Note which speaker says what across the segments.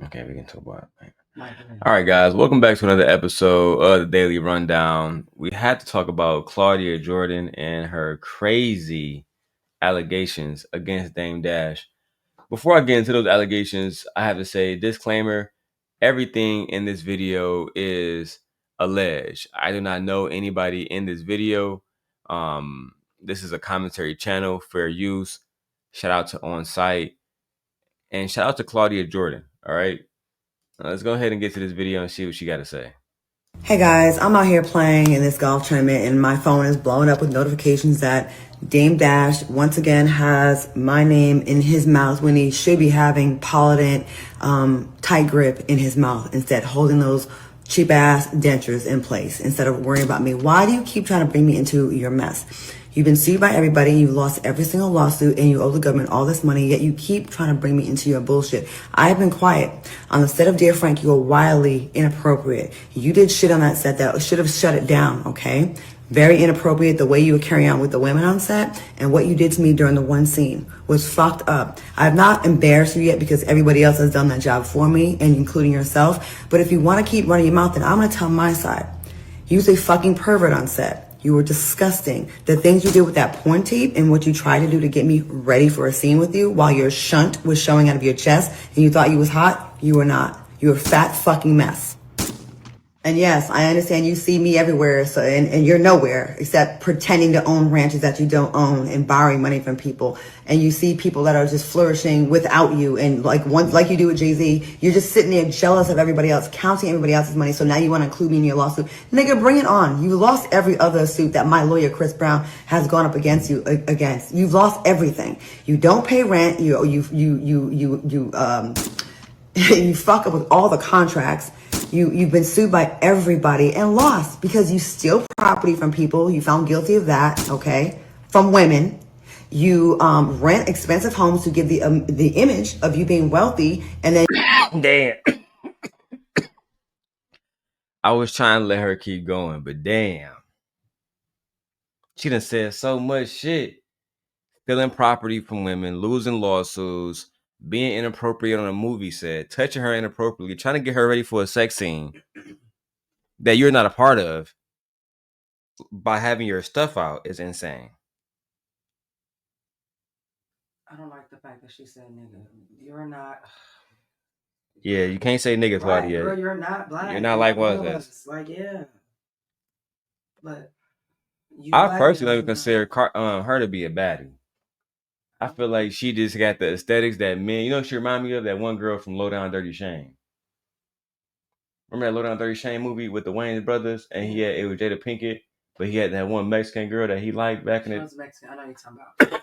Speaker 1: Okay, we can talk about it. All right, guys, welcome back to another episode of the Daily Rundown. We had to talk about Claudia Jordan and her crazy allegations against DameDash. Before I get into those allegations, I have to say, disclaimer, everything in this video is alleged. I do not know anybody in this video. This is a commentary channel, fair use. Shout out to On Site. And shout out to Claudia Jordan, all right? Let's go ahead and get to this video and see what she got to say.
Speaker 2: Hey guys, I'm out here playing in this golf tournament and my phone is blowing up with notifications that DameDash once again has my name in his mouth when he should be having Polident tight grip in his mouth, instead holding those cheap ass dentures in place instead of worrying about me. Why do you keep trying to bring me into your mess? You've been sued by everybody, you've lost every single lawsuit, and you owe the government all this money, yet you keep trying to bring me into your bullshit. I have been quiet. On the set of Dear Frank, you were wildly inappropriate. You did shit on that set that should have shut it down, okay? Very inappropriate. The way you were carrying on with the women on set and what you did to me during the one scene was fucked up. I've not embarrassed you yet because everybody else has done that job for me, and including yourself. But if you want to keep running your mouth, then I'm going to tell my side. You was a fucking pervert on set. You were disgusting. The things you did with that porn tape and what you tried to do to get me ready for a scene with you while your shunt was showing out of your chest and you thought you was hot, you were not. You were a fat fucking mess. And yes, I understand you see me everywhere, so and you're nowhere except pretending to own ranches that you don't own and borrowing money from people. And you see people that are just flourishing without you, and like you do with Jay-Z, you're just sitting there jealous of everybody else, counting everybody else's money. So now you want to include me in your lawsuit. Nigga, bring it on. You lost every other suit that my lawyer Chris Brown has gone up against you against. You've lost everything. You don't pay rent. You fuck up with all the contracts. You've been sued by everybody and lost because you steal property from people. You found guilty of that, okay? From women. You rent expensive homes to give the image of you being wealthy, and then
Speaker 1: damn. I was trying to let her keep going, but damn. She done said so much shit. Stealing property from women, losing lawsuits, being inappropriate on a movie set, touching her inappropriately, trying to get her ready for a sex scene that you're not a part of by having your stuff out is insane.
Speaker 2: I don't like the fact that she said nigga. You're not.
Speaker 1: Yeah, you can't say nigga, Claudia.
Speaker 2: Girl, you're not black.
Speaker 1: You're not like us.
Speaker 2: Like, yeah. But
Speaker 1: I personally don't consider her to be a baddie. I feel like she just got the aesthetics that men, you know, she remind me of that one girl from Low Down Dirty Shame. Remember that Low Down Dirty Shame movie with the Wayans brothers? And it was Jada Pinkett, but he had that one Mexican girl that he liked back in the day. Mexican. I know you're talking about.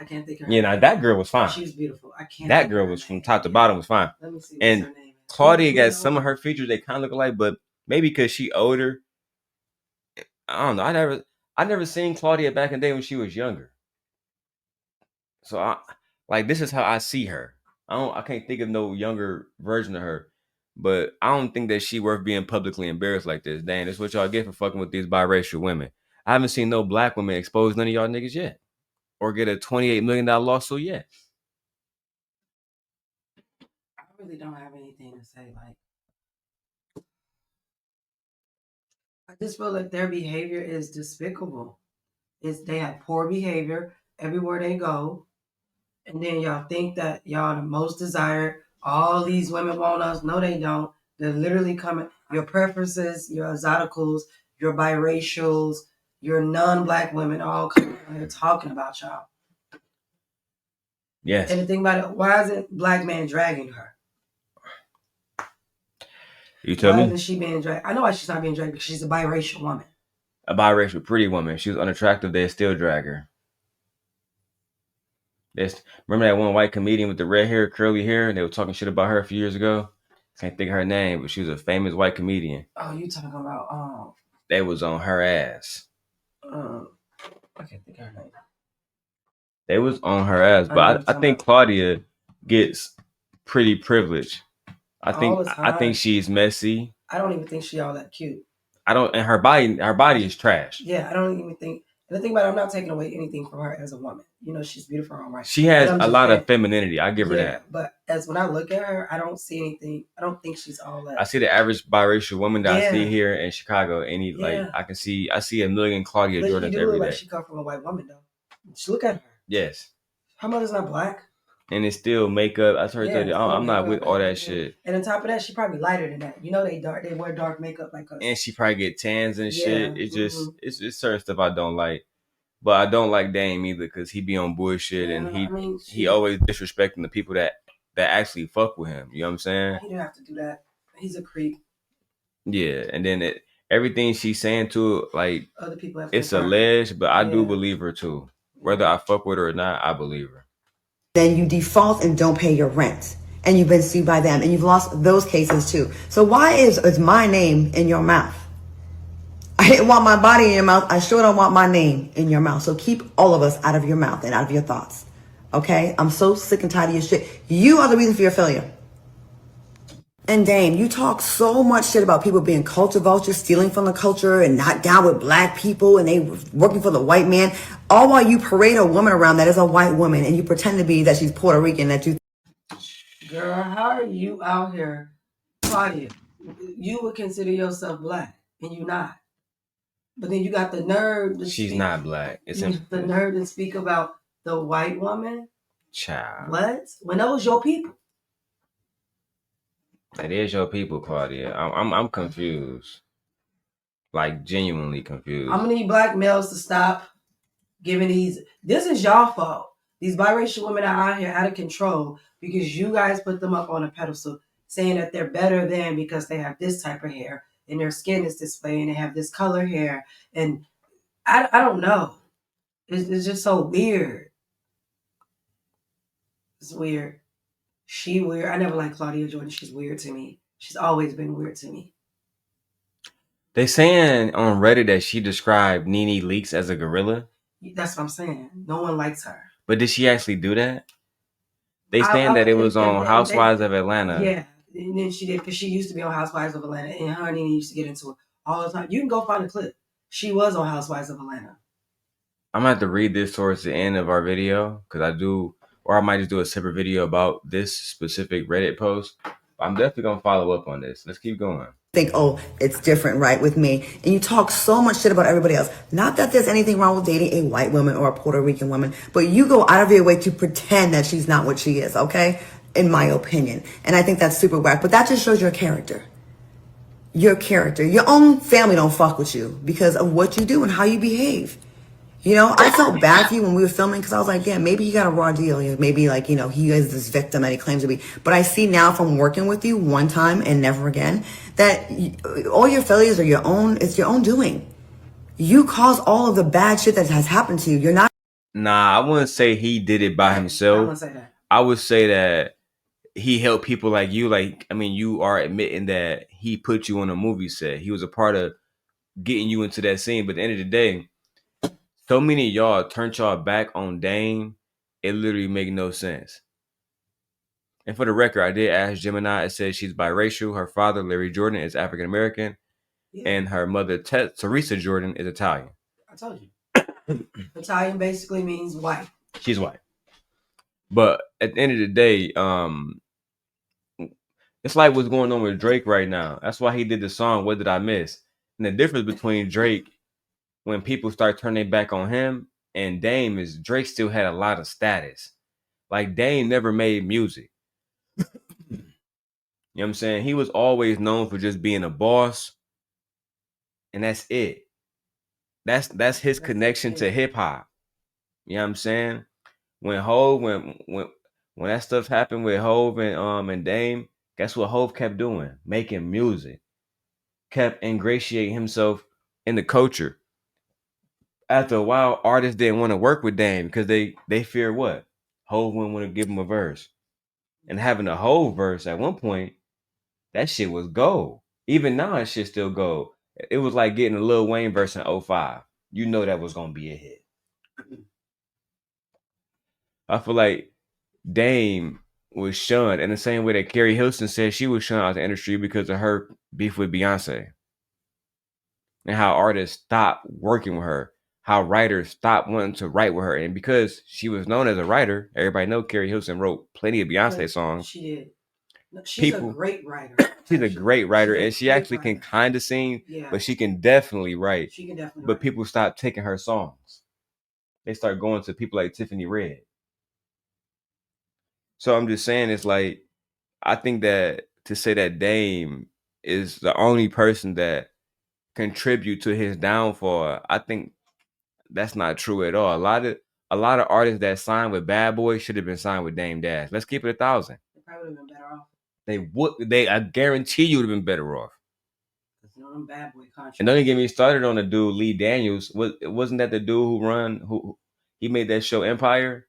Speaker 1: I can't think of her. Yeah, now that girl was fine.
Speaker 2: She was beautiful. I can't.
Speaker 1: That girl was from top to bottom was fine.
Speaker 2: Let me see.
Speaker 1: And Claudia got some of her features they kind of look alike, but maybe because she older. I don't know. I never seen Claudia back in the day when she was younger. So this is how I see her. I can't think of no younger version of her. But I don't think that she worth being publicly embarrassed like this. Dang, that's what y'all get for fucking with these biracial women. I haven't seen no black women expose none of y'all niggas yet. Or get a $28 million lawsuit yet.
Speaker 2: I really don't have anything to say. I just feel like their behavior is despicable. They have poor behavior everywhere they go. And then y'all think that y'all the most desired. All these women want us. No, they don't. They're literally coming. Your preferences, your exoticals, your biracials, your non-black women all coming here talking about y'all.
Speaker 1: Yes.
Speaker 2: And the thing about it, why isn't black man dragging her?
Speaker 1: You tell me?
Speaker 2: Why isn't she being dragged? I know why she's not being dragged because she's a biracial woman.
Speaker 1: A biracial pretty woman. She was unattractive. They still drag her. Remember that one white comedian with the red hair, curly hair, and they were talking shit about her a few years ago? Can't think of her name, but she was a famous white comedian.
Speaker 2: Oh, you talking about
Speaker 1: They was on her ass.
Speaker 2: I can't think of her name.
Speaker 1: They was on her ass, but I think Claudia gets pretty privileged. I think she's messy.
Speaker 2: I don't even think she all that cute.
Speaker 1: And her body is trash.
Speaker 2: Yeah, I don't even think
Speaker 3: And the thing about it, I'm not taking away anything from her as a woman. You know, she's beautiful on right.
Speaker 1: She has a lot of femininity. I give her that.
Speaker 3: But as when I look at her, I don't see anything. I don't think she's all that.
Speaker 1: I see the average biracial woman that I see here in Chicago. Like I see a million Claudia Jordans every day.
Speaker 3: Look like she come from a white woman though. Just look at her.
Speaker 1: Yes.
Speaker 3: Her mother's not black.
Speaker 1: And it's still makeup. I heard that I'm not with all that shit.
Speaker 3: And on top of that, she probably lighter than that. You know, they wear dark makeup like us.
Speaker 1: And she probably get tans and shit. It's just it's certain stuff I don't like. But I don't like Dame either because he be on bullshit and he always disrespecting the people that actually fuck with him. You know what I'm saying?
Speaker 3: He didn't have to do that. He's a creep.
Speaker 1: Yeah, and then everything she's saying to like
Speaker 3: other people,
Speaker 1: it's alleged, but I do believe her too. Whether I fuck with her or not, I believe her.
Speaker 2: Then you default and don't pay your rent, and you've been sued by them, and you've lost those cases too. So why is my name in your mouth? I didn't want my body in your mouth. I sure don't want my name in your mouth. So keep all of us out of your mouth and out of your thoughts. Okay? I'm so sick and tired of your shit. You are the reason for your failure. And Dame, you talk so much shit about people being culture vultures, stealing from the culture and not down with black people and they working for the white man. All while you parade a woman around that is a white woman and you pretend to be that she's Puerto Rican, that you...
Speaker 3: Girl, how are you out here? Claudia, you would consider yourself black and you're not. But then you got the nerve to
Speaker 1: She's not black. It's
Speaker 3: the nerve to speak about the white woman?
Speaker 1: Child.
Speaker 3: What? When those your people?
Speaker 1: That is your people, Claudia. I'm confused. Like genuinely confused.
Speaker 3: I'm gonna need black males to stop giving these. This is y'all fault. These biracial women are out here out of control because you guys put them up on a pedestal saying that they're better than because they have this type of hair and their skin is this way and they have this color hair. And I don't know. It's just so weird. It's weird. She weird. I never liked Claudia Jordan. She's weird to me. She's always been weird to me.
Speaker 1: They saying on Reddit that she described Nene Leakes as a gorilla.
Speaker 3: That's what I'm saying. No one likes her.
Speaker 1: But did she actually do that? They saying that it was on Housewives of Atlanta.
Speaker 3: Yeah, and then she did because she used to be on Housewives of Atlanta, and her and Nene used to get into it all the time. You can go find a clip. She was on Housewives of Atlanta.
Speaker 1: I'm gonna have to read this towards the end of our video because I do, or I might just do a separate video about this specific Reddit post. I'm definitely gonna follow up on this. Let's keep going.
Speaker 2: Think, oh, it's different, right, with me. And you talk so much shit about everybody else. Not that there's anything wrong with dating a white woman or a Puerto Rican woman, but you go out of your way to pretend that she's not what she is, okay? In my opinion. And I think that's super whack. But that just shows your character. Your character. Your own family don't fuck with you because of what you do and how you behave. You know, I felt bad for you when we were filming because I was like, yeah, maybe he got a raw deal. Maybe like, you know, he is this victim that he claims to be. But I see now from working with you one time and never again that all your failures are your own. It's your own doing. You caused all of the bad shit that has happened to you. You're not.
Speaker 1: Nah, I wouldn't say he did it by himself.
Speaker 3: I wouldn't say that.
Speaker 1: I would say that he helped people like you. Like, I mean, you are admitting that he put you on a movie set. He was a part of getting you into that scene. But at the end of the day, so many of y'all turned y'all back on Dame. It literally make no sense. And for the record, I did ask Gemini. It says she's biracial. Her father, Larry Jordan, is African American. Yeah. And her mother, Teresa Jordan, is Italian.
Speaker 3: I told you. Italian basically means white.
Speaker 1: She's white. But at the end of the day, it's like what's going on with Drake right now. That's why he did the song, What Did I Miss? And the difference between Drake, when people start turning back on him, and Dame is Drake still had a lot of status. Like Dame never made music. You know what I'm saying? He was always known for just being a boss. And that's it. That's his connection to hip hop. You know what I'm saying? When Hove, when that stuff happened with Hove and Dame, guess what Hove kept doing? Making music. Kept ingratiating himself in the culture. After a while, artists didn't want to work with Dame because they fear what? Hove wouldn't want to give him a verse. And having a Hove verse at one point, that shit was gold. Even now, that shit still gold. It was like getting a Lil Wayne verse in 05. You know that was going to be a hit. I feel like Dame was shunned in the same way that Carrie Hilson said she was shunned out of the industry because of her beef with Beyonce. And how artists stopped working with her. how writers stopped wanting to write with her. And because she was known as a writer, everybody know Carrie Hilson wrote plenty of Beyonce songs.
Speaker 3: She did. No, she's a great writer.
Speaker 1: She's a great writer, and she actually can kind of sing, but she can definitely write.
Speaker 3: She can definitely
Speaker 1: But people stopped taking her songs. They start going to people like Tiffany Red. So I'm just saying, it's like, I think that to say that Dame is the only person that contribute to his downfall, I think that's not true at all. A lot of artists that signed with Bad Boy should have been signed with DameDash. Let's keep it 1,000.
Speaker 3: They probably would have been better off.
Speaker 1: I guarantee you would have been better off.
Speaker 3: Them Bad Boy contracts.
Speaker 1: And don't even get me started on the dude Lee Daniels. Wasn't that the dude who he made that show Empire?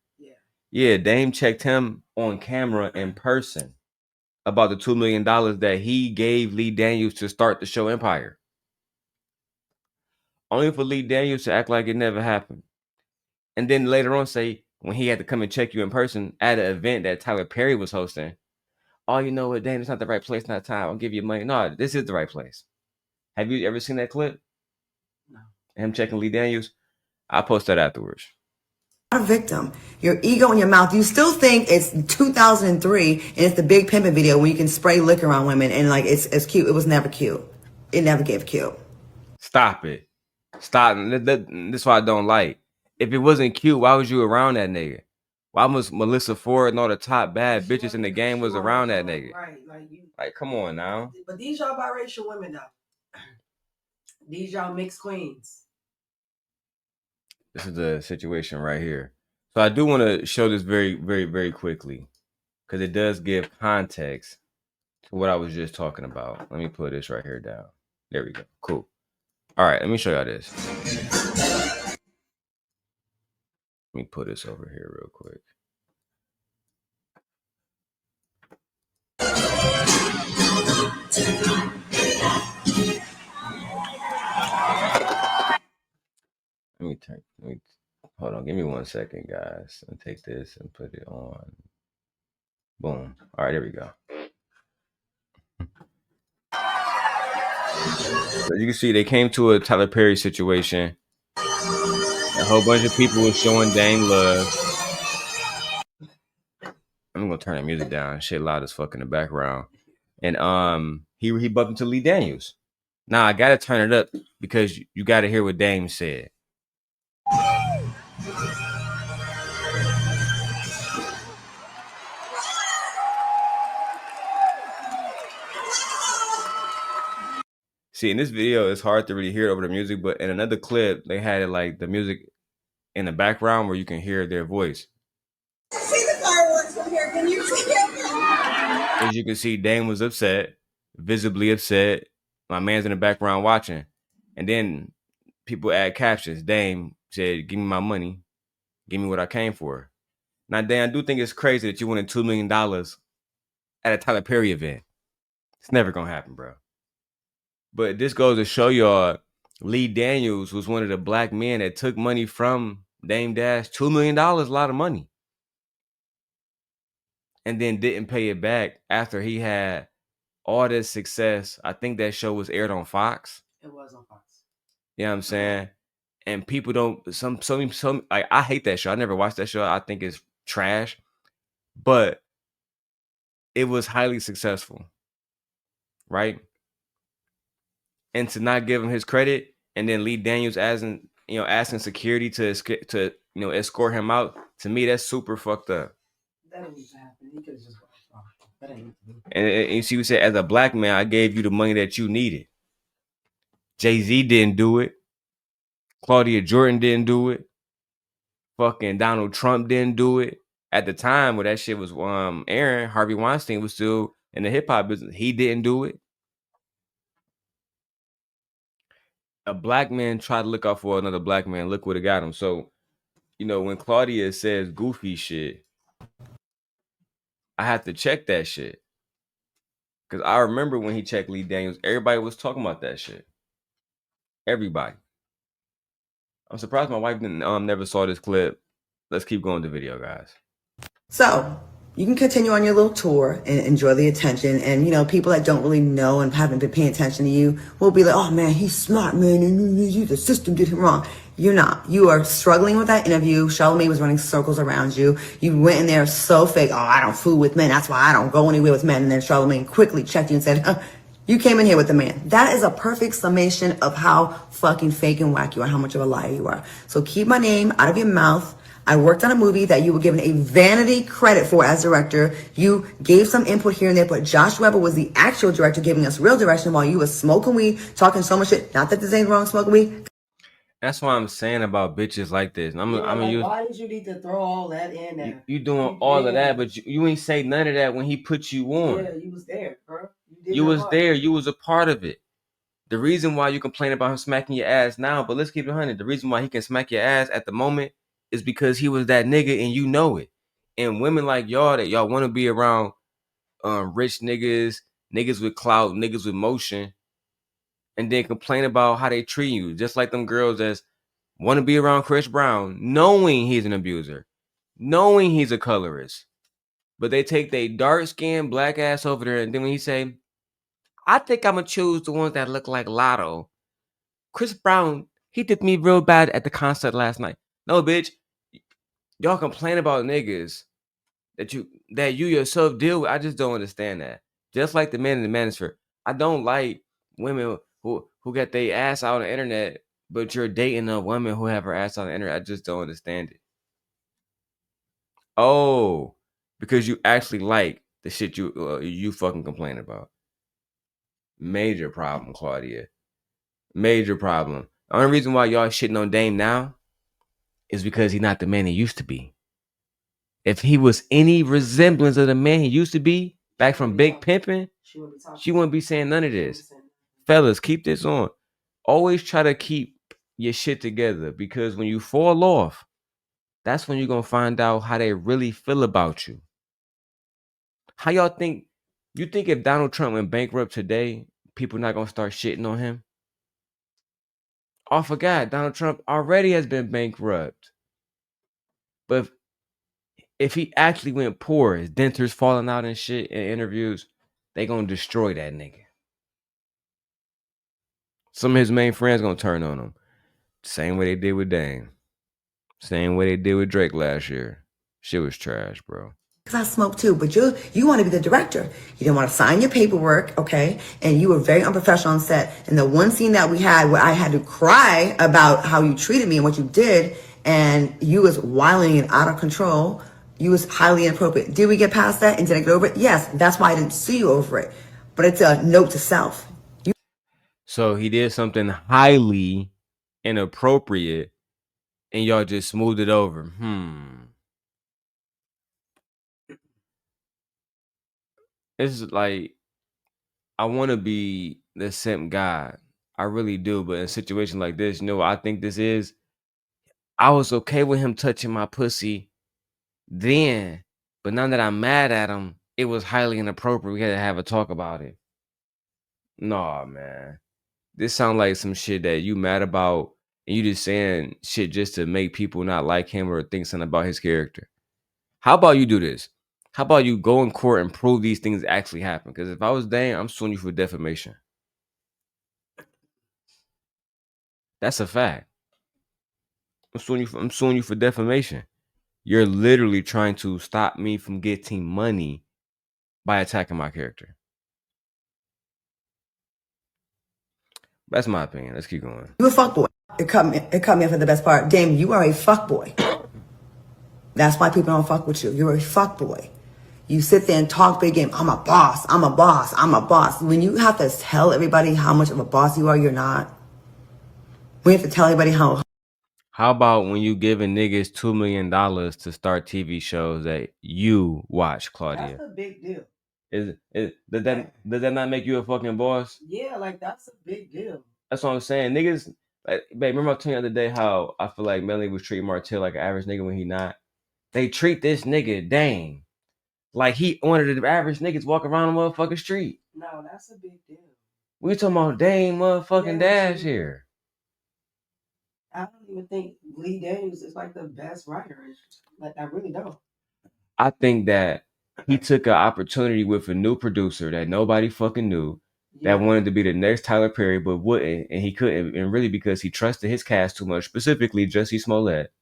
Speaker 1: Yeah, Dame checked him on camera in person about the $2 million that he gave Lee Daniels to start the show Empire. Only for Lee Daniels to act like it never happened. And then later on say, when he had to come and check you in person at an event that Tyler Perry was hosting, oh, you know what, Dame, it's not the right place, not time. I'll give you money. No, this is the right place. Have you ever seen that clip?
Speaker 3: No.
Speaker 1: Him checking Lee Daniels? I'll post that afterwards.
Speaker 2: A victim. Your ego in your mouth. You still think it's 2003 and it's the Big Pimpin' video where you can spray liquor on women and like it's cute. It was never cute. It never gave cute.
Speaker 1: Stop it. Stop. That's why I don't like. If it wasn't cute, why was you around that nigga? Why was Melissa Ford and all the top bad bitches in the game was around that nigga?
Speaker 3: Right,
Speaker 1: like come on now.
Speaker 3: But these y'all biracial women though. These y'all mixed queens.
Speaker 1: This is the situation right here. So I do want to show this very, very, very quickly because it does give context to what I was just talking about. Let me put this right here down. There we go. Cool. All right, let me show y'all this. Let me put this over here real quick. Hold on, give me 1 second, guys. Let me take this and put it on. Boom. All right, there we go. So you can see they came to a Tyler Perry situation. A whole bunch of people were showing Dame love. I'm gonna turn the music down. Shit loud as fuck in the background. And he bumped into Lee Daniels. Now I gotta turn it up because you gotta hear what Dame said. See, in this video, it's hard to really hear it over the music, but in another clip, they had it like the music in the background where you can hear their voice.
Speaker 4: See the fireworks from here. Can you see it?
Speaker 1: As you can see, Dame was upset, visibly upset. My man's in the background watching. And then people add captions. Dame said, give me my money. Give me what I came for. Now, Dan, I do think it's crazy that you wanted $2 million at a Tyler Perry event. It's never going to happen, bro. But this goes to show y'all, Lee Daniels was one of the black men that took money from DameDash. $2 million, a lot of money. And then didn't pay it back after he had all this success. I think that show was aired on Fox.
Speaker 3: It was on Fox.
Speaker 1: You know what I'm saying? And people don't, some like, I hate that show. I never watched that show. I think it's trash. But it was highly successful. Right? And to not give him his credit, and then Lee Daniels asking security to escort him out. To me, that's super fucked up.
Speaker 3: That didn't even happen. He could have just walked off. That ain't.
Speaker 1: And she said, as a black man, I gave you the money that you needed. Jay-Z didn't do it. Claudia Jordan didn't do it. Fucking Donald Trump didn't do it. At the time where that shit was airing, Harvey Weinstein was still in the hip hop business. He didn't do it. A black man tried to look out for another black man. Look what it got him. So, when Claudia says goofy shit, I have to check that shit. Because I remember when he checked Lee Daniels, everybody was talking about that shit. Everybody. I'm surprised my wife didn't never saw this clip. Let's keep going to the video, guys. So
Speaker 2: you can continue on your little tour and enjoy the attention. And, people that don't really know and haven't been paying attention to you will be like, oh, man, he's smart, man. And the system did him wrong. You're not. You are struggling with that interview. Charlamagne was running circles around you. You went in there so fake. Oh, I don't fool with men. That's why I don't go anywhere with men. And then Charlamagne quickly checked you and said, you came in here with a man. That is a perfect summation of how fucking fake and whack you are, how much of a liar you are. So keep my name out of your mouth. I worked on a movie that you were given a vanity credit for as director. You gave some input here and there, but Josh Weber was the actual director giving us real direction while you were smoking weed, talking so much shit. Not that there's anything wrong with smoking weed.
Speaker 1: That's what I'm saying about bitches like this. And
Speaker 3: why did you need to throw all that in there?
Speaker 1: You doing all of that, but you ain't say none of that when he put you on.
Speaker 3: Yeah, you was there, bro.
Speaker 1: You was there. You was a part of it. The reason why you complain about him smacking your ass now, but let's keep it 100. The reason why he can smack your ass at the moment is because he was that nigga and you know it. And women like y'all that y'all want to be around rich niggas, niggas with clout, niggas with motion, and then complain about how they treat you. Just like them girls that want to be around Chris Brown, knowing he's an abuser, knowing he's a colorist. But they take their dark-skinned black ass over there, and then when he say, I think I'm going to choose the ones that look like Lotto. Chris Brown, he did me real bad at the concert last night. No, bitch. Y'all complain about niggas that you yourself deal with. I just don't understand that. Just like the men in the manosphere. I don't like women who get their ass out on the internet, but you're dating a woman who have her ass on the internet. I just don't understand it. Oh, because you actually like the shit you fucking complain about. Major problem, Claudia. Major problem. The only reason why y'all shitting on Dame now is because he's not the man he used to be. If he was any resemblance of the man he used to be, back from Big Pimpin', she wouldn't be saying none of this. Fellas, keep this on. Always try to keep your shit together, because when you fall off, that's when you're going to find out how they really feel about you. How y'all think? You think if Donald Trump went bankrupt today, people not going to start shitting on him? Oh, I forgot. Donald Trump already has been bankrupt. But if he actually went poor, his dentures falling out and shit in interviews, they going to destroy that nigga. Some of his main friends going to turn on him. Same way they did with Dame. Same way they did with Drake last year. Shit was trash, bro.
Speaker 2: Because I smoke too, but you want to be the director. You didn't want to sign your paperwork, okay? And you were very unprofessional on set. And the one scene that we had where I had to cry about how you treated me and what you did, and you was wilding and out of control, you was highly inappropriate. Did we get past that and did I get over it? Yes, that's why I didn't sue you over it. But it's a note to self.
Speaker 1: So he did something highly inappropriate and y'all just smoothed it over. It's like, I want to be the simp guy. I really do. But in a situation like this, you know what I think this is? I was okay with him touching my pussy then. But now that I'm mad at him, it was highly inappropriate. We had to have a talk about it. Nah, man. This sounds like some shit that you mad about and you just saying shit just to make people not like him or think something about his character. How about you do this? How about you go in court and prove these things actually happen? Because if I was Dane, I'm suing you for defamation. That's a fact. I'm suing you for defamation. You're literally trying to stop me from getting money by attacking my character. That's my opinion. Let's keep going.
Speaker 2: You a fuckboy. It cut me off at the best part. Dame, you are a fuckboy. That's why people don't fuck with you. You're a fuckboy. You sit there and talk big game. I'm a boss. I'm a boss. I'm a boss. When you have to tell everybody how much of a boss you are, you're not. We have to tell everybody how.
Speaker 1: How about when you giving niggas $2 million to start TV shows that you watch, Claudia?
Speaker 3: That's a big deal.
Speaker 1: Does that not make you a fucking boss?
Speaker 3: Yeah, like that's a big deal.
Speaker 1: That's what I'm saying. Niggas, like, babe, remember I told you the other day how I feel like Melanie was treating Martell like an average nigga when he not? They treat this nigga Dame like he one of the average niggas walking around the motherfucking street.
Speaker 3: No, that's a big deal.
Speaker 1: We talking about Dame motherfucking Dash here.
Speaker 3: I don't even think Lee Dames is like the best writer. Like, I really don't.
Speaker 1: I think that he took an opportunity with a new producer that nobody fucking knew. that wanted to be the next Tyler Perry, but wouldn't, and he couldn't, and really because he trusted his cast too much, specifically Jussie Smollett,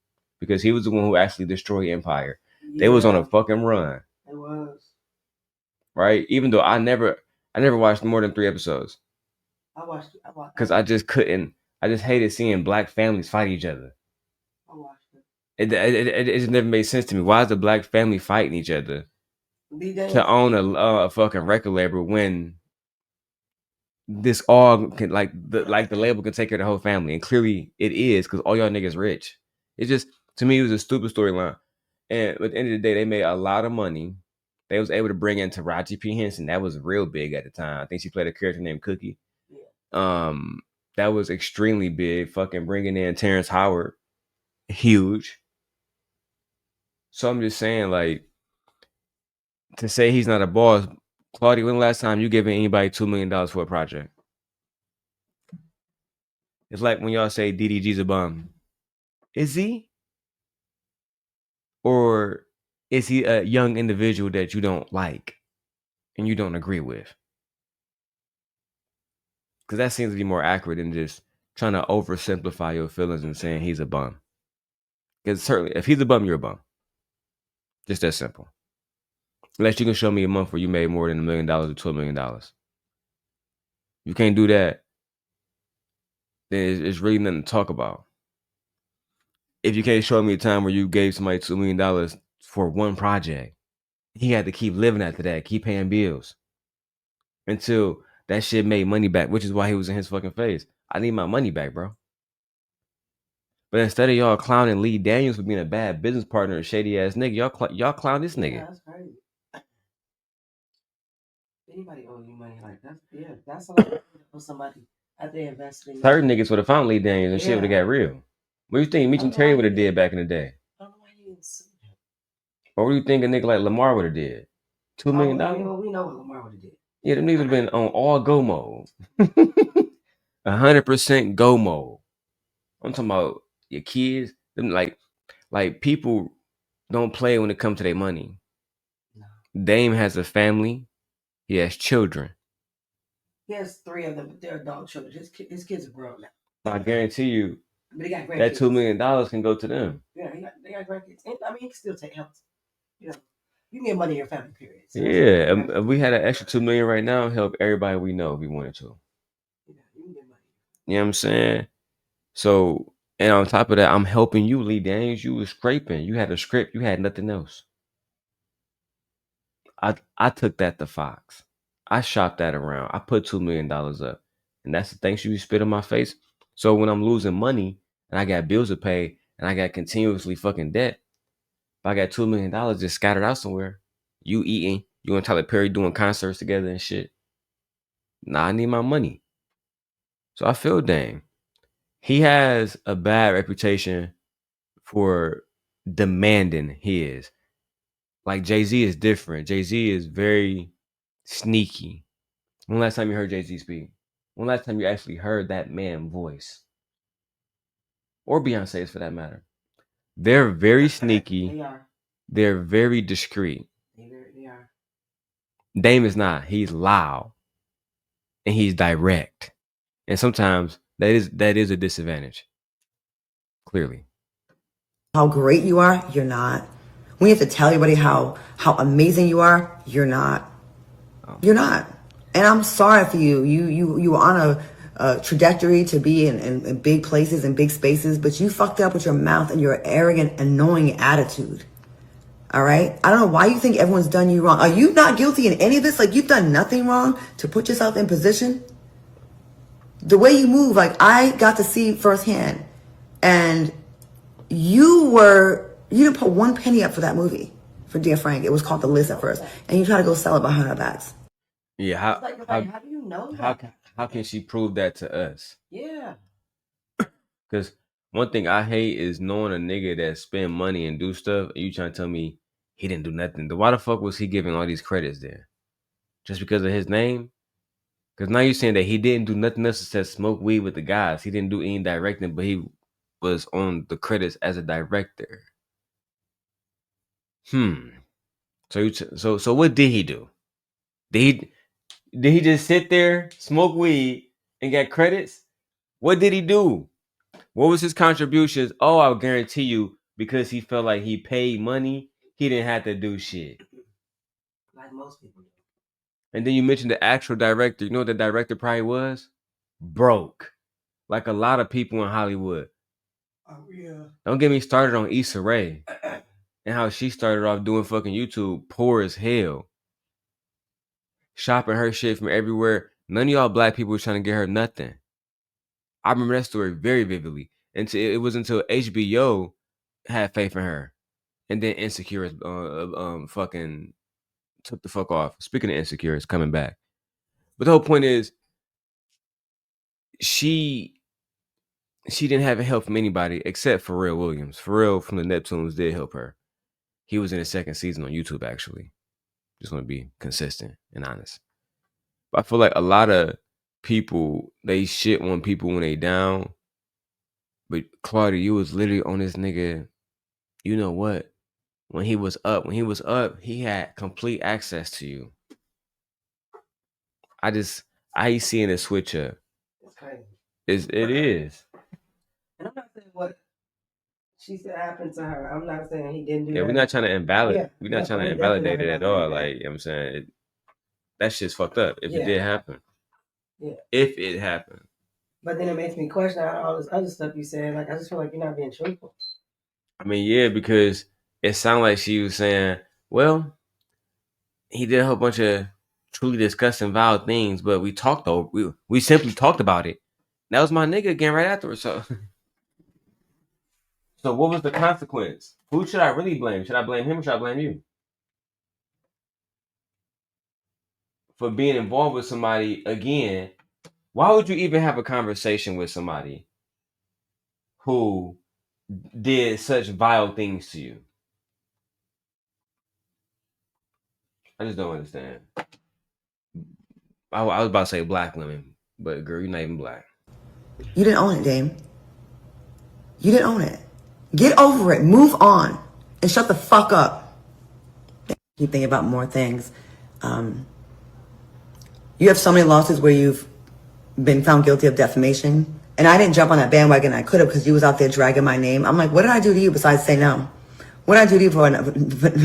Speaker 1: because he was the one who actually destroyed Empire. They was on a fucking run.
Speaker 3: It was.
Speaker 1: Right? Even though I never watched more than 3 episodes.
Speaker 3: I watched.
Speaker 1: Because I just couldn't. I just hated seeing black families fight each other.
Speaker 3: I watched it.
Speaker 1: It just never made sense to me. Why is the black family fighting each other to own a fucking record label when this all can the label can take care of the whole family, and clearly it is because all y'all niggas rich. It just, to me, it was a stupid storyline. And at the end of the day, they made a lot of money. They was able to bring in Taraji P. Henson. That was real big at the time. I think she played a character named Cookie. Yeah. That was extremely big. Fucking bringing in Terrence Howard, huge. So I'm just saying, like, to say he's not a boss, Claudia, when the last time you giving anybody $2 million for a project? It's like when y'all say DDG's a bum. Is he? Or is he a young individual that you don't like and you don't agree with? Because that seems to be more accurate than just trying to oversimplify your feelings and saying he's a bum. Because certainly, if he's a bum, you're a bum. Just that simple. Unless you can show me a month where you made more than $1 million or $12 million. You can't do that, then it's really nothing to talk about. If you can't show me a time where you gave somebody $2 million for one project, he had to keep living after that, keep paying bills until that shit made money back, which is why he was in his fucking face. I need my money back, bro. But instead of y'all clowning Lee Daniels for being a bad business partner, a shady ass nigga, y'all clown this nigga.
Speaker 3: Yeah, that's crazy. Anybody owe you money like that? Yeah, that's a lot for somebody that they invested in.
Speaker 1: Certain niggas would have found Lee Daniels and shit would have got real. What do you think Meech and Terry would have did back in the day?
Speaker 3: I don't know why you didn't sue him.
Speaker 1: Or what do you think a nigga like Lamar would have did? $2 million?
Speaker 3: We know what Lamar would have did.
Speaker 1: Yeah, them niggas would have been on all go mode. 100% go mode. I'm talking about your kids. Them like people don't play when it comes to their money. No. Dame has a family. He has children.
Speaker 3: He has 3 of them, but they're adult children. His kids are grown now.
Speaker 1: I guarantee you,
Speaker 3: but they got
Speaker 1: that $2 million can go to them.
Speaker 3: Yeah, they got grandkids. And, I mean, he can still take help. You know, you can get money in your family, period. So
Speaker 1: yeah, we had an extra $2 million right now. Help everybody we know if we wanted to.
Speaker 3: Yeah, you can get money.
Speaker 1: You know what I'm saying? So, and on top of that, I'm helping you, Lee Daniels. You was scraping. You had a script. You had nothing else. I took that to Fox. I shopped that around. I put $2 million up. And that's the thing you spit in my face. So when I'm losing money and I got bills to pay and I got continuously fucking debt, if I got $2 million just scattered out somewhere, you eating, you and Tyler Perry doing concerts together and shit. Nah, I need my money. So I feel Dame. He has a bad reputation for demanding his. Like Jay-Z is different. Jay-Z is very sneaky. When last time you heard Jay-Z speak? When last time you actually heard that man voice? Or Beyonce's for that matter. They're very sneaky.
Speaker 3: They are.
Speaker 1: They're very discreet.
Speaker 3: They are.
Speaker 1: Dame is not. He's loud. And he's direct. And sometimes that is a disadvantage. Clearly.
Speaker 2: How great you are, you're not. When you have to tell everybody how amazing you are, you're not. You're not. And I'm sorry for you. You were on a trajectory to be in big places and big spaces, but you fucked up with your mouth and your arrogant, annoying attitude. All right? I don't know why you think everyone's done you wrong. Are you not guilty in any of this? Like, you've done nothing wrong to put yourself in position? The way you move, like, I got to see firsthand. And you didn't put one penny up for that movie, for Dear Frank. It was called The List at first. And you try to go sell it behind our backs.
Speaker 1: Yeah,
Speaker 3: how do you know that?
Speaker 1: How can she prove that to us?
Speaker 3: Yeah.
Speaker 1: Because one thing I hate is knowing a nigga that spend money and do stuff, and you trying to tell me he didn't do nothing. Why the fuck was he giving all these credits there? Just because of his name? Because now you're saying that he didn't do nothing else except smoke weed with the guys. He didn't do any directing, but he was on the credits as a director. So what did he do? Did he just sit there, smoke weed, and get credits? What did he do? What was his contributions? Oh, I'll guarantee you, because he felt like he paid money, he didn't have to do shit.
Speaker 3: Like most people do.
Speaker 1: And then you mentioned the actual director. You know what the director probably was? Broke. Like a lot of people in Hollywood.
Speaker 3: Oh, yeah.
Speaker 1: Don't get me started on Issa Rae and how she started off doing fucking YouTube poor as hell. Shopping her shit from everywhere. None of y'all black people was trying to get her nothing. I remember that story very vividly. It was until HBO had faith in her. And then Insecure fucking took the fuck off. Speaking of Insecure, it's coming back. But the whole point is, she didn't have help from anybody except Pharrell Williams. Pharrell from the Neptunes did help her. He was in the second season on YouTube, actually. Just want to be consistent and honest. But I feel like a lot of people, they shit on people when they down. But Claudia, you was literally on this nigga, you know what? When he was up, he had complete access to you. I ain't seeing it switch up.
Speaker 3: It's crazy.
Speaker 1: It is.
Speaker 3: And I'm not saying what she said happened to her. I'm not saying he didn't do that.
Speaker 1: Yeah, we're not trying to invalidate.
Speaker 3: Yeah,
Speaker 1: We're not
Speaker 3: yeah,
Speaker 1: trying to
Speaker 3: we're
Speaker 1: invalidate
Speaker 3: definitely
Speaker 1: it
Speaker 3: not
Speaker 1: at all.
Speaker 3: invalidating
Speaker 1: Like, you know what I'm saying, that shit's fucked up. If it
Speaker 3: Yeah.
Speaker 1: did happen.
Speaker 3: Yeah.
Speaker 1: If it happened.
Speaker 3: But then it makes me question all this other stuff you said. Like, I just feel like you're not being truthful.
Speaker 1: I mean, yeah, because it sounded like she was saying, well, he did a whole bunch of truly disgusting, vile things, but we talked over. We simply talked about it. That was my nigga again right afterwards. So, so what was the consequence? Who should I really blame? Should I blame him or should I blame you? For being involved with somebody again, why would you even have a conversation with somebody who did such vile things to you? I just don't understand. I was about to say black women, but girl, you're not even black.
Speaker 2: You didn't own it, Dame. You didn't own it. Get over it. Move on. And shut the fuck up. Keep thinking about more things. You have so many lawsuits where you've been found guilty of defamation. And I didn't jump on that bandwagon. I could have because you was out there dragging my name. I'm like, what did I do to you besides say no? What did I do to you for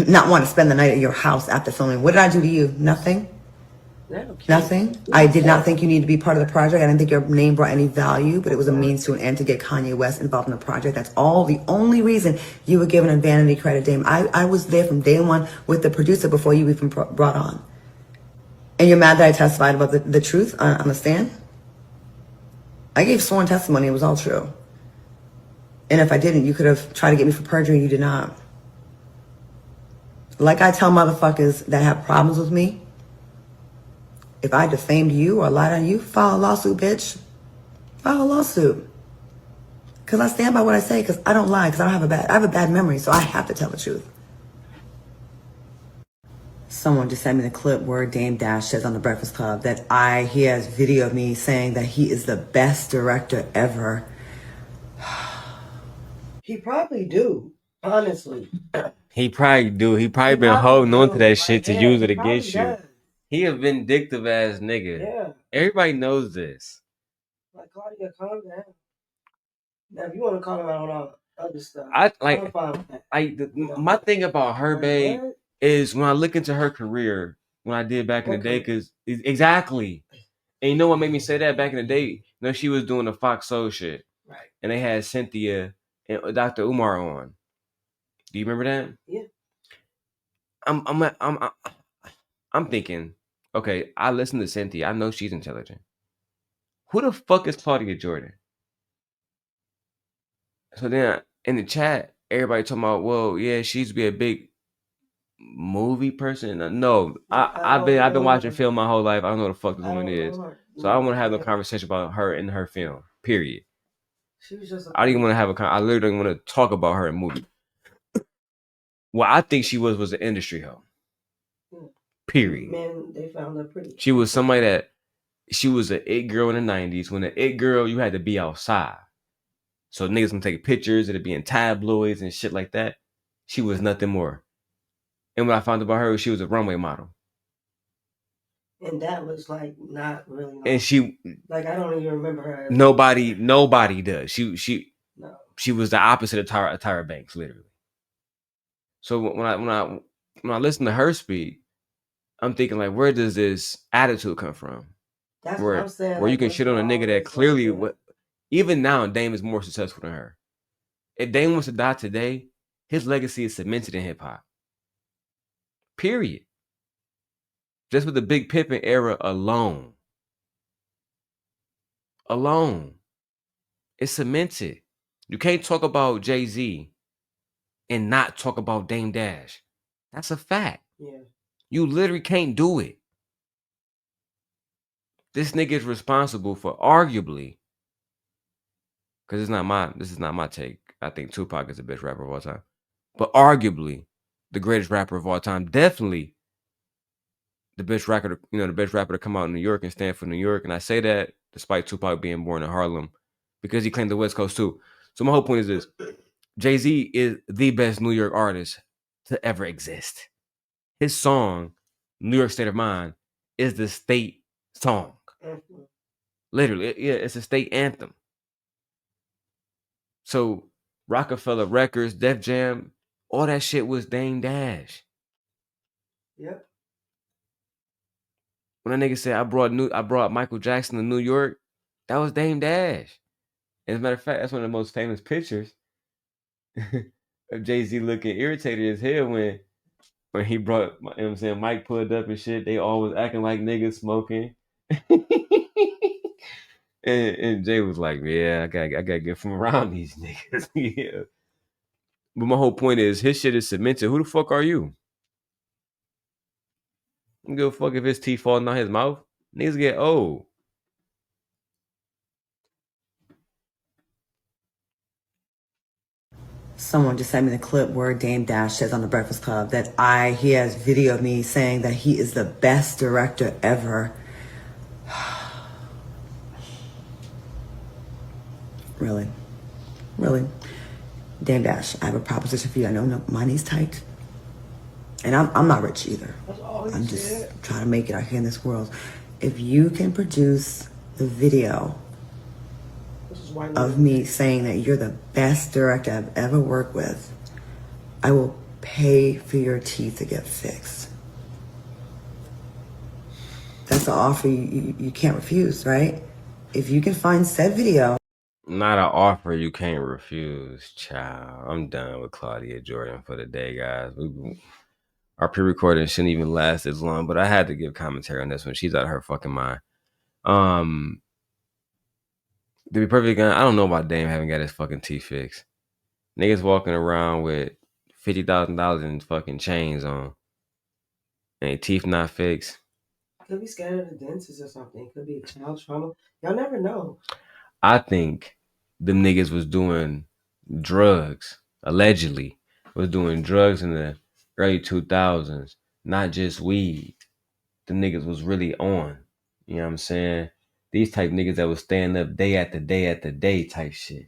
Speaker 2: not want to spend the night at your house after filming? What did I do to you? Nothing? Nothing? I did not think you needed to be part of the project. I didn't think your name brought any value, but it was a means to an end to get Kanye West involved in the project. That's all. The only reason you were given a vanity credit, Dame. I was there from day one with the producer before you even brought on. And you're mad that I testified about the truth on the stand? I gave sworn testimony. It was all true. And if I didn't, you could have tried to get me for perjury. You did not. Like I tell motherfuckers that have problems with me, if I defamed you or lied on you, file a lawsuit, bitch. File a lawsuit. Because I stand by what I say, because I don't lie, because I have a bad memory, so I have to tell the truth. Someone just sent me the clip where DameDash says on the Breakfast Club that he has video of me saying that he is the best director ever.
Speaker 3: He probably do, honestly.
Speaker 1: He probably do. He probably been holding on to that shit to use it against you. He a vindictive ass nigga.
Speaker 3: Yeah.
Speaker 1: Everybody knows this.
Speaker 3: Like, Claudia, calm down. Now, if you want to call him out on all other stuff,
Speaker 1: I'm
Speaker 3: fine with that.
Speaker 1: My thing about her, babe, is when I look into her career, when I did back in the day, because exactly. And you know what made me say that back in the day? You know, she was doing the Fox Soul shit.
Speaker 3: Right.
Speaker 1: And they had Cynthia and Dr. Umar on. Do you remember that?
Speaker 3: Yeah.
Speaker 1: I'm thinking, okay, I listen to Cynthia. I know she's intelligent. Who the fuck is Claudia Jordan? So then in the chat, everybody talking about, well, yeah, she used to be a big movie person. No, I've been watching film my whole life. I don't know what the fuck this woman is. So I don't want to have no conversation about her in her film. Period.
Speaker 3: She was just
Speaker 1: I don't even want to have I literally don't want to talk about her in movie. What I think she was an industry hoe. Period.
Speaker 3: Men, they found her pretty.
Speaker 1: She was somebody that she was an it girl in the 90s. When an it girl, you had to be outside. So niggas can take pictures, it'd be in tabloids and shit like that. She was nothing more. And what I found about her, she was a runway model.
Speaker 3: And that was like not really. Long.
Speaker 1: And she,
Speaker 3: like, I don't even remember her.
Speaker 1: Nobody does.
Speaker 3: No.
Speaker 1: She was the opposite of Tyra Banks, literally. So when I listen to her speak, I'm thinking like, where does this attitude come from?
Speaker 3: That's what I'm saying.
Speaker 1: Where you can shit on a nigga that clearly, even now, Dame is more successful than her. If Dame was to die today, his legacy is cemented in hip hop. Period. Just with the Big Pimpin' era alone. It's cemented. You can't talk about Jay-Z and not talk about DameDash. That's a fact.
Speaker 3: Yeah.
Speaker 1: You literally can't do it. This nigga is responsible for arguably, because this is not my take. I think Tupac is the best rapper of all time. But arguably the greatest rapper of all time. Definitely the best rapper, the best rapper to come out in New York and stand for New York. And I say that despite Tupac being born in Harlem, because he claimed the West Coast too. So my whole point is this: Jay-Z is the best New York artist to ever exist. His song, New York State of Mind, is the state song. Literally, it's a state anthem. So Rockefeller Records, Def Jam, all that shit was DameDash.
Speaker 3: Yep.
Speaker 1: When that nigga said I brought Michael Jackson to New York, that was DameDash. As a matter of fact, that's one of the most famous pictures of Jay-Z looking irritated as hell when he brought, you know what I'm saying, Mike pulled up and shit. They all was acting like niggas smoking. and Jay was like, yeah, I gotta get from around these niggas. Yeah. But my whole point is his shit is cemented. Who the fuck are you? I don't give a fuck if his teeth falling out his mouth. Niggas get old.
Speaker 2: Someone just sent me the clip where DameDash says on the Breakfast Club that he has video of me saying that he is the best director ever. Really? DameDash, I have a proposition for you. I know money's tight. And I'm not rich either. I'm just trying to make it out here in this world. If you can produce the video of me saying that you're the best director I've ever worked with, I will pay for your teeth to get fixed. That's an offer you can't refuse, right? If you can find said video.
Speaker 1: Not an offer you can't refuse, child. I'm done with Claudia Jordan for the day, guys. Our pre-recording shouldn't even last as long, but I had to give commentary on this one. She's out of her fucking mind. To be perfectly honest, I don't know about Dame having got his fucking teeth fixed. Niggas walking around with $50,000 in fucking chains on, and teeth not fixed.
Speaker 3: Could be scared of the dentist or something. Could be a child trauma. Y'all never know.
Speaker 1: I think them niggas was doing drugs, allegedly, was doing drugs in the early 2000s, not just weed. The niggas was really on. You know what I'm saying? These type niggas that was staying up day after day after day type shit.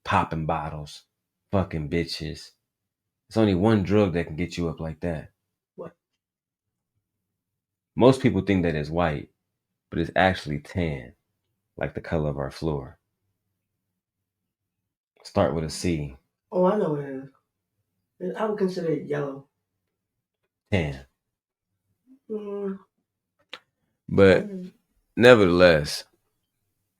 Speaker 1: Popping bottles. Fucking bitches. It's only one drug that can get you up like that.
Speaker 3: What?
Speaker 1: Most people think that it's white, but it's actually tan, like the color of our floor. Start with a C.
Speaker 3: Oh, I know what it is. I would consider it yellow.
Speaker 1: Tan. But nevertheless,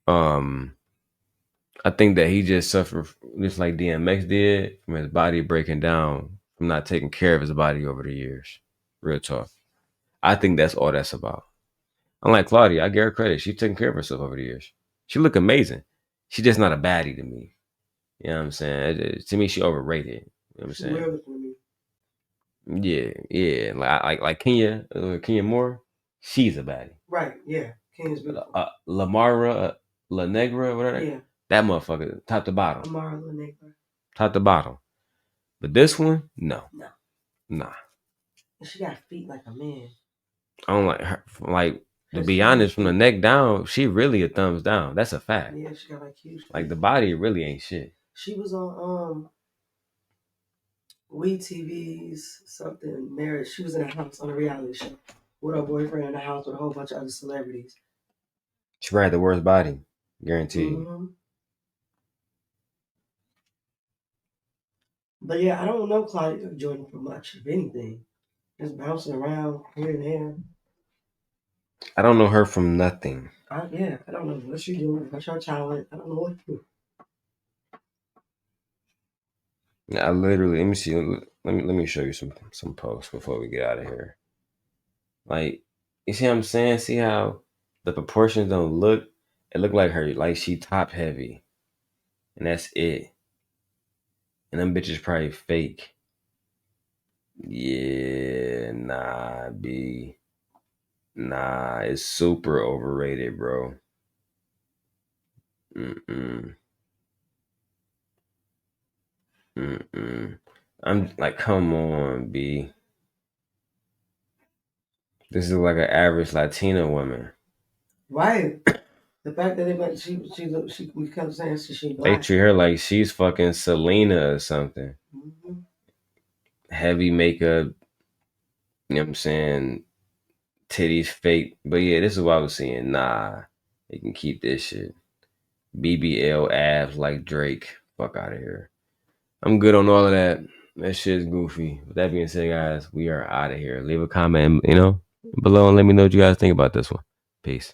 Speaker 1: I think that he just suffered, just like DMX did, from his body breaking down from not taking care of his body over the years. Real talk. I think that's all that's about. Unlike Claudia, I give her credit. She's taking care of herself over the years. She look amazing. She's just not a baddie to me. You know what I'm saying? To me, she overrated. You know what I'm saying? Yeah. Like Kenya Moore, she's a baddie.
Speaker 3: Right, yeah. Kenya's beautiful.
Speaker 1: Lamara, La Negra, whatever. Yeah. That motherfucker, top to bottom.
Speaker 3: Lamara La Negra.
Speaker 1: Top to bottom. But this one, no. Nah.
Speaker 3: She got feet like a man.
Speaker 1: I don't like her. Like, to be honest, from the neck down, she really a thumbs down. That's a fact.
Speaker 3: Yeah, she got like huge feet.
Speaker 1: Like, the body really ain't shit.
Speaker 3: She was on We TV's something marriage. She was in a house on a reality show. with her boyfriend in the house with a whole bunch of other celebrities.
Speaker 1: She probably had the worst body, guaranteed.
Speaker 3: Mm-hmm. But yeah, I don't know Claudia Jordan for much, if anything. Just bouncing around here and there.
Speaker 1: I don't know her from nothing.
Speaker 3: I don't know what she doing. What's her talent? I don't know what to do.
Speaker 1: I literally, let me see. Let me show you some posts before we get out of here. Like, you see what I'm saying? See how the proportions don't look? It look like her, like she top heavy, and that's it. And them bitches probably fake. Yeah, nah, B. Nah, it's super overrated, bro. Mm-mm. Mm-mm. I'm like, come on, B. This is like an average Latina woman.
Speaker 3: Right. The fact that we kept saying she
Speaker 1: They
Speaker 3: black.
Speaker 1: treat her like she's fucking Selena or something.
Speaker 3: Mm-hmm.
Speaker 1: Heavy makeup, you know what I'm saying? Titties fake. But yeah, this is what I was seeing. Nah, they can keep this shit. BBL abs like Drake. Fuck out of here. I'm good on all of that. That shit's goofy. With that being said, guys, we are out of here. Leave a comment, below and let me know what you guys think about this one. Peace.